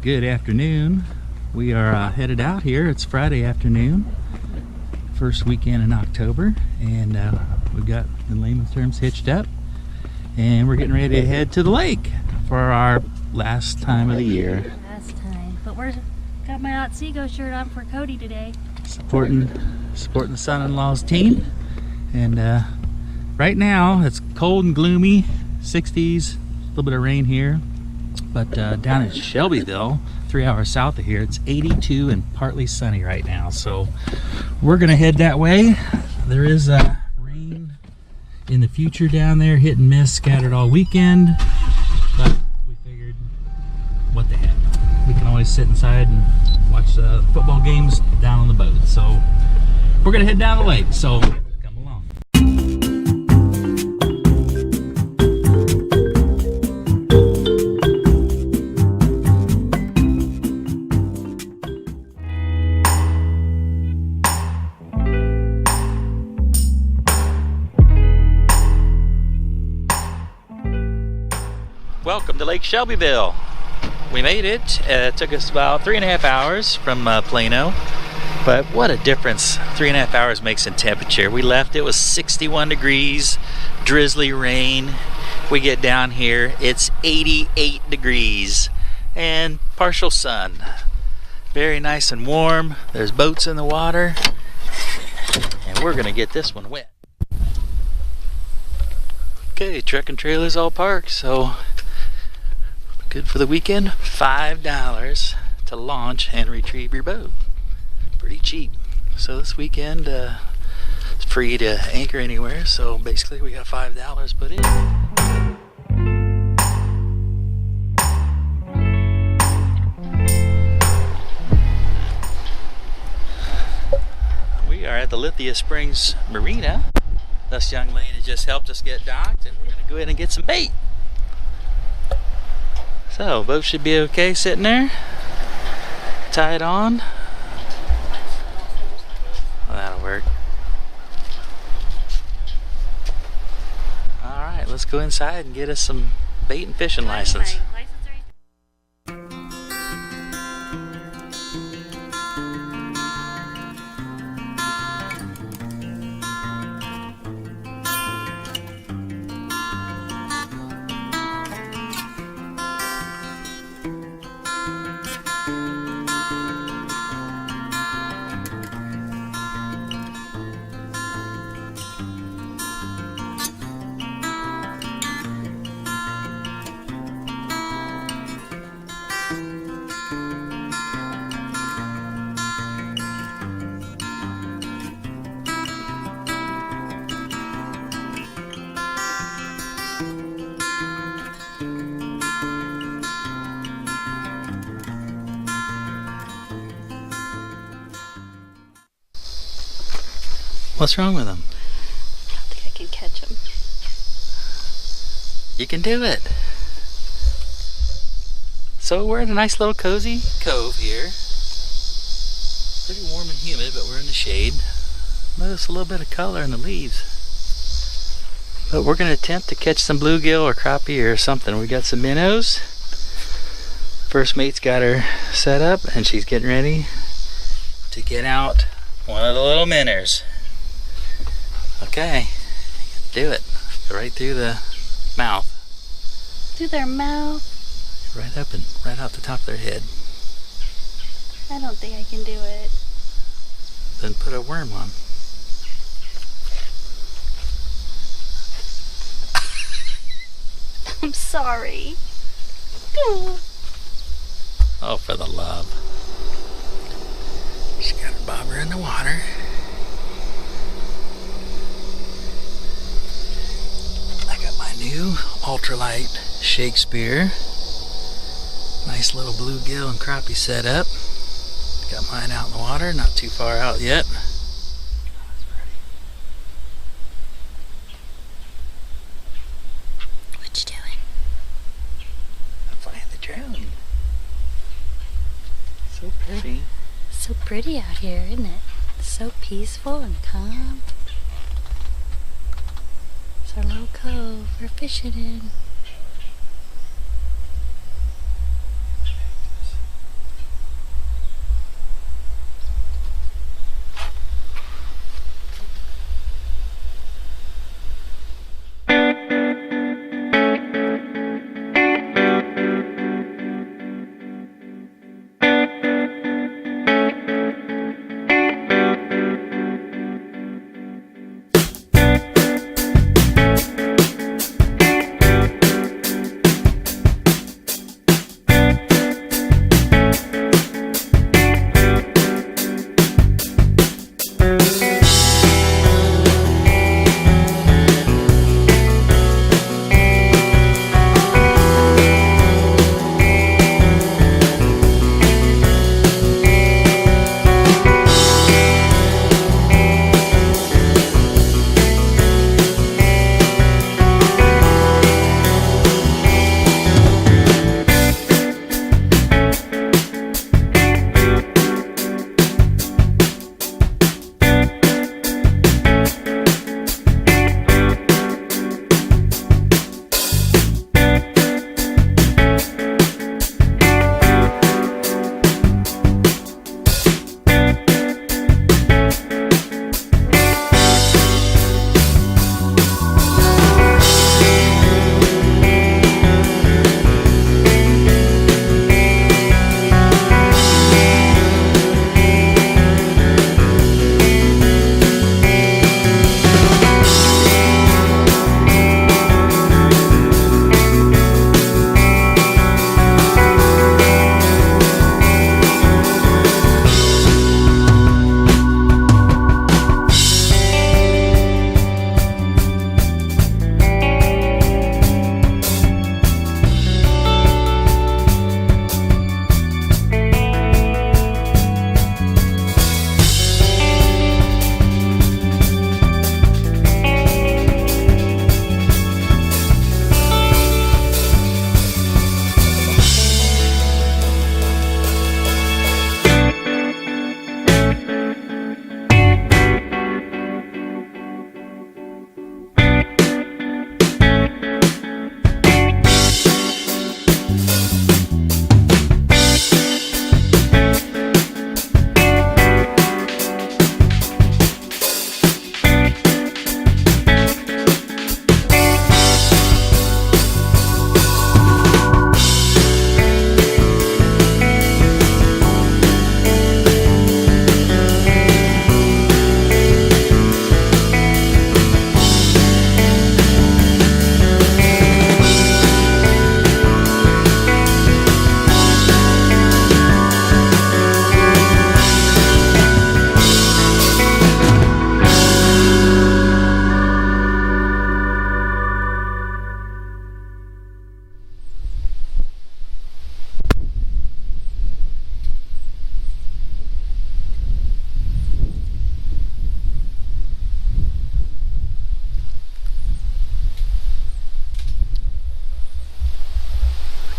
Good afternoon. We are headed out here. It's Friday afternoon, first weekend in October, and we've got, in layman's terms, hitched up, and we're getting ready to head to the lake for our last time of the year. Last time, but we're got my Otsego shirt on for Cody today. Supporting the son-in-law's team, and right now it's cold and gloomy, 60s, a little bit of rain here. But down in Shelbyville, 3 hours south of here, it's 82 and partly sunny right now. So we're gonna head that way. There is rain in the future down there, hit and miss, scattered all weekend. But we figured, what the heck? We can always sit inside and watch football games down on the boat. So we're gonna head down the lake. So come along. Welcome to Lake Shelbyville. We made it. It took us about 3.5 hours from Plano, but what a difference 3.5 hours makes in temperature. We left, it was 61 degrees, drizzly rain. We get down here, it's 88 degrees and partial sun. Very nice and warm. There's boats in the water, and we're gonna get this one wet. Okay, truck and trailer's all parked, so good for the weekend. $5 to launch and retrieve your boat. Pretty cheap. So this weekend it's free to anchor anywhere, so basically we got $5 put in. We are at the Lithia Springs Marina. This young lady just helped us get docked, and we're gonna go ahead and get some bait. So, boat should be okay sitting there. Tie it on. Well, that'll work. Alright, let's go inside and get us some bait and fishing license. What's wrong with them? I don't think I can catch them. You can do it. So we're in a nice little cozy cove here. Pretty warm and humid, but we're in the shade. Notice a little bit of color in the leaves. But we're going to attempt to catch some bluegill or crappie or something. We got some minnows. First mate's got her set up, and she's getting ready to get out one of the little minnows. Okay, do it. Go right through the mouth. Through their mouth? Right up and right off the top of their head. I don't think I can do it. Then put a worm on. I'm sorry. Oh, for the love. She's got her bobber in the water. New ultralight Shakespeare. Nice little bluegill and crappie set up. Got mine out in the water, not too far out yet. What you doing? I'm flying the drone. So pretty. So pretty out here, isn't it? So peaceful and calm. It's our little cove we're fishing in.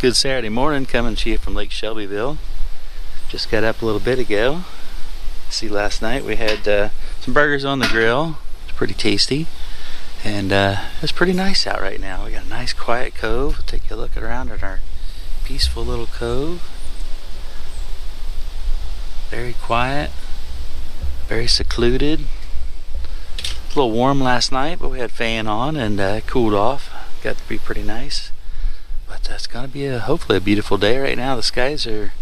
Good Saturday morning, coming to you from Lake Shelbyville. Just got up a little bit ago. See, last night we had some burgers on the grill. It's pretty tasty, and it's pretty nice out right now. We got a nice quiet cove. We'll take a look around at our peaceful little cove. Very quiet, very secluded. A little warm last night, but we had fan on and it cooled off. Got to be pretty nice. But it's gonna be hopefully a beautiful day right now. The skies are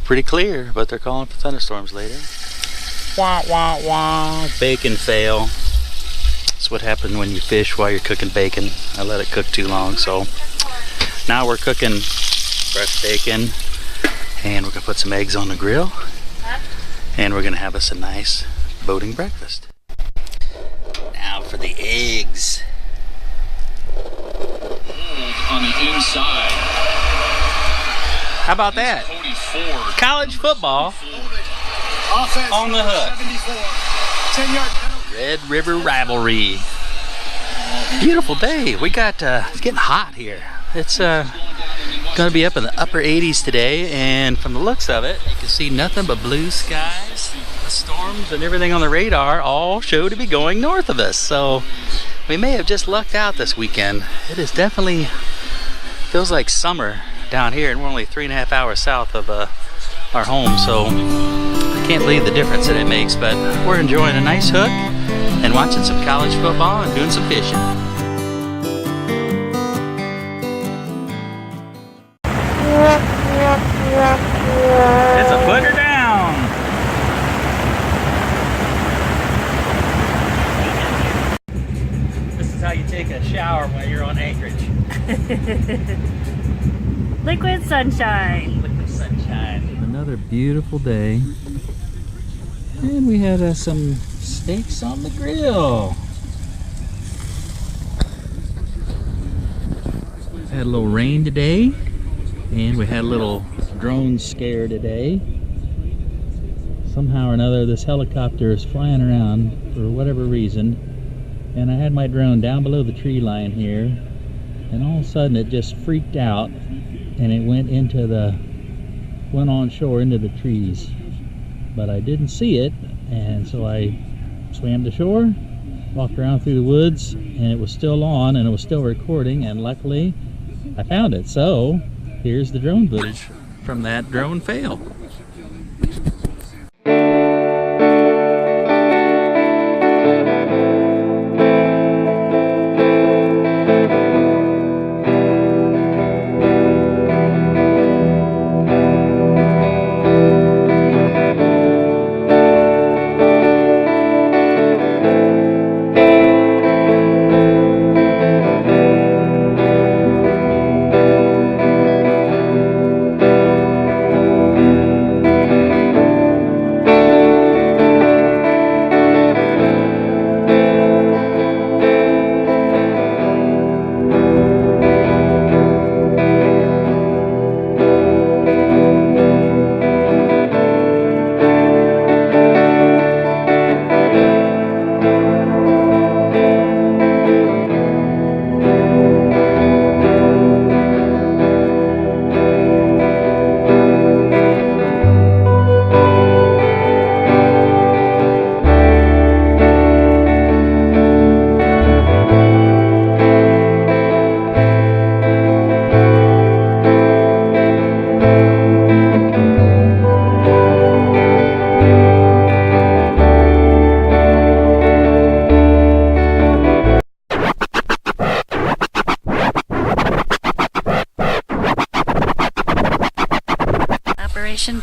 pretty clear, but they're calling for thunderstorms later. Wah wah wah. Bacon fail. That's what happened when you fish while you're cooking bacon. I let it cook too long, so now we're cooking fresh bacon, and we're gonna put some eggs on the grill, and we're gonna have us a nice boating breakfast. Now for the eggs. On the inside. How about that? College football on the hook. 10-yard Red River Rivalry. Beautiful day. We got it's getting hot here. It's gonna be up in the upper 80s today, and from the looks of it, you can see nothing but blue skies. The storms and everything on the radar all show to be going north of us. So we may have just lucked out this weekend. It is definitely feels like summer down here, and we're only 3.5 hours south of our home, so I can't believe the difference that it makes. But we're enjoying a nice hook and watching some college football and doing some fishing. It's a footer down. This is how you take a shower when you're on anchorage. Liquid sunshine. Liquid sunshine. Another beautiful day, and we had some steaks on the grill. Had a little rain today, and we had a little drone scare today. Somehow or another, this helicopter is flying around for whatever reason, and I had my drone down below the tree line here, and all of a sudden it just freaked out, and it went on shore into the trees. But I didn't see it, and so I swam to shore, walked around through the woods, and it was still on, and it was still recording, and luckily I found it. So here's the drone footage from that drone fail.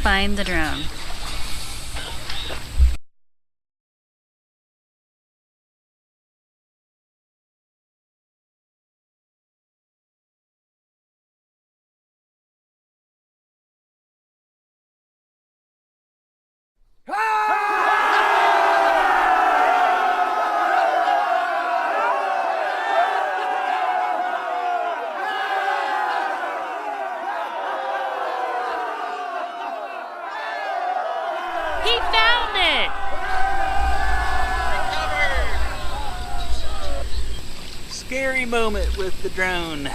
Find the drone. He found it! Scary moment with the drone.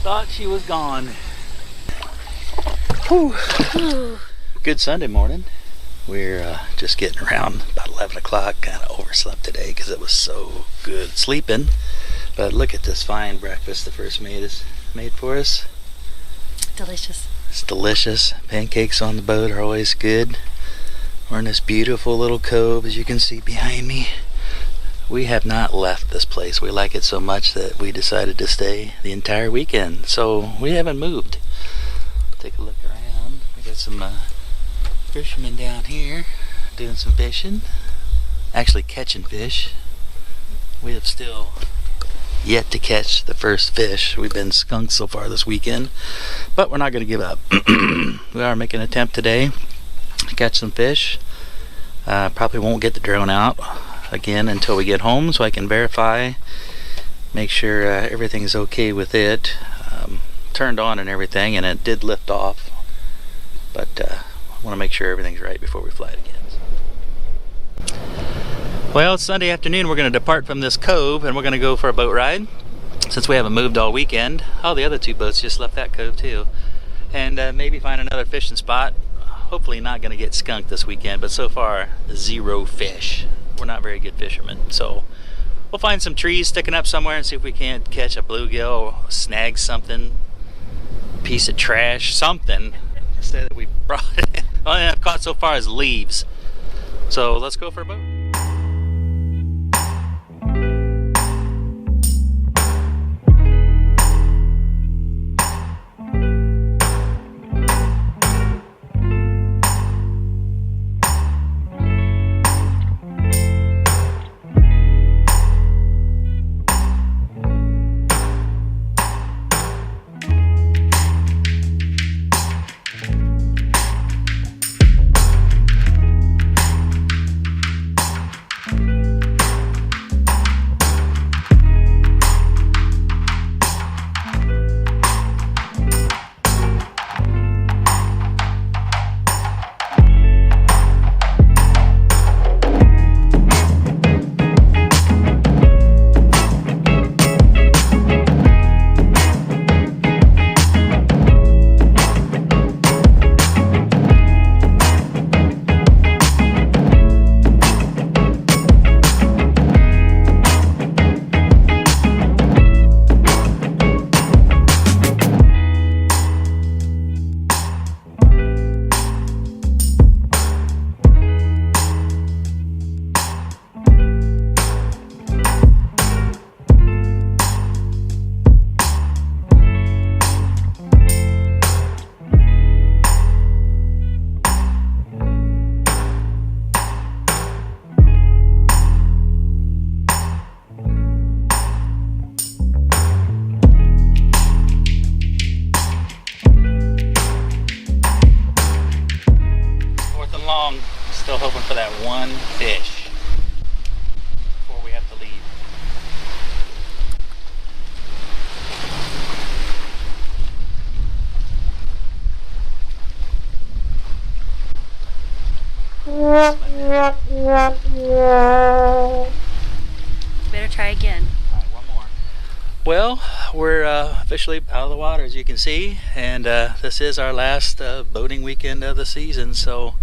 Thought she was gone. Whew. Good Sunday morning. We're just getting around about 11 o'clock. Kind of overslept today because it was so good sleeping. But look at this fine breakfast the first maid has made for us. Delicious. It's delicious. Pancakes on the boat are always good. We're in this beautiful little cove, as you can see behind me. We have not left this place. We like it so much that we decided to stay the entire weekend. So we haven't moved. Take a look around. We got some fishermen down here doing some fishing. Actually catching fish. We have still yet to catch the first fish. We've been skunked so far this weekend, but we're not going to give up. We are making an attempt today to catch some fish. Probably won't get the drone out again until we get home so I can verify, make sure everything's okay with it. Turned on and everything, and it did lift off, but I want to make sure everything's right before we fly it again. Well, it's Sunday afternoon. We're going to depart from this cove and we're going to go for a boat ride since we haven't moved all weekend. Oh, the other two boats just left that cove too. And maybe find another fishing spot. Hopefully not going to get skunked this weekend, but so far, zero fish. We're not very good fishermen, so we'll find some trees sticking up somewhere and see if we can't catch a bluegill or snag something, piece of trash, something, instead that we brought it. All I've caught so far is leaves. So let's go for a boat. Still hoping for that one fish before we have to leave. Better try again. All right, one more. Well, we're officially out of the water, as you can see, and this is our last boating weekend of the season, so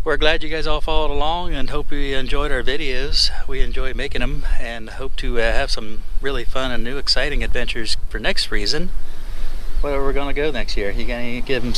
we're glad you guys all followed along and hope you enjoyed our videos. We enjoy making them and hope to have some really fun and new exciting adventures for next season. Where are we going to go next year? You going to give them